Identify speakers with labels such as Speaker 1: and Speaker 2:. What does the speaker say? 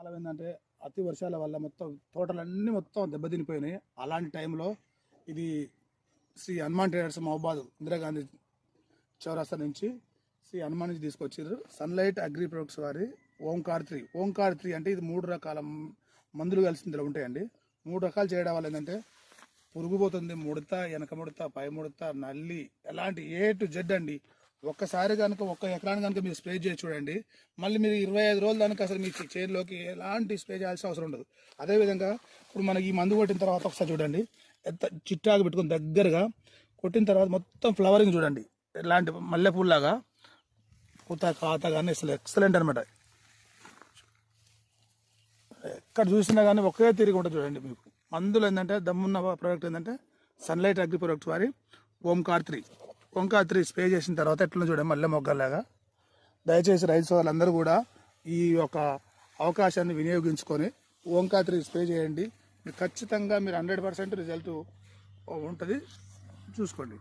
Speaker 1: కాలం ఏంటంటే అతి వర్షాల వల్ల మొత్తం తోటలన్నీ మొత్తం దెబ్బతినిపోయినాయి. అలాంటి టైంలో ఇది శ్రీ హనుమాన్ ట్రేడర్స్ మహబాద్ ఇందిరాగాంధీ చౌరస్తా నుంచి శ్రీ హనుమాన్ నుంచి తీసుకొచ్చారు. సన్లైట్ అగ్రి ప్రొడక్ట్స్ వారి ఓంకార్ 3 అంటే ఇది 3 రకాల మందులు కలిసి ఇందులో ఉంటాయండి. 3 రకాలు చేయడం వల్ల ఏంటంటే పురుగు పోతుంది, ముడత, వెనక ముడత, పై ముడత, నల్లి, ఎలాంటి A to Z అండి. ఒక్కసారి కనుక 1 ఎకరానికి కనుక మీరు స్ప్రే చేసి చూడండి, మళ్ళీ మీరు 25 రోజుల దానికి అసలు మీ చేతిలోకి ఎలాంటి స్ప్రే చేయాల్సిన అవసరం ఉండదు. అదేవిధంగా ఇప్పుడు మనకి ఈ మందు కొట్టిన తర్వాత ఒకసారి చూడండి, ఎంత చిట్టాగా పెట్టుకుని దగ్గరగా కొట్టిన తర్వాత మొత్తం ఫ్లవరింగ్ చూడండి, ఎలాంటి మల్లెపూల్లాగా పూత కాత కానీ అసలు ఎక్సలెంట్ అనమాట. ఎక్కడ చూసినా కానీ ఒకే తిరిగి ఉంటుంది చూడండి. మీకు మందులు ఏంటంటే దమ్మున్న ప్రోడక్ట్ ఏంటంటే సన్లైట్ అగ్రి ప్రొడక్ట్స్ వారి ఓంకార్ 3 స్ప్రే చేసిన తర్వాత ఎట్లా చూడండి మల్లె మొగ్గలాగా. దయచేసి రైతు సోదరులందరూ కూడా ఈ యొక్క అవకాశాన్ని వినియోగించుకొని ఓంకార్ 3 స్ప్రే చేయండి. ఖచ్చితంగా మీరు 100% రిజల్ట్ ఉంటుంది, చూసుకోండి.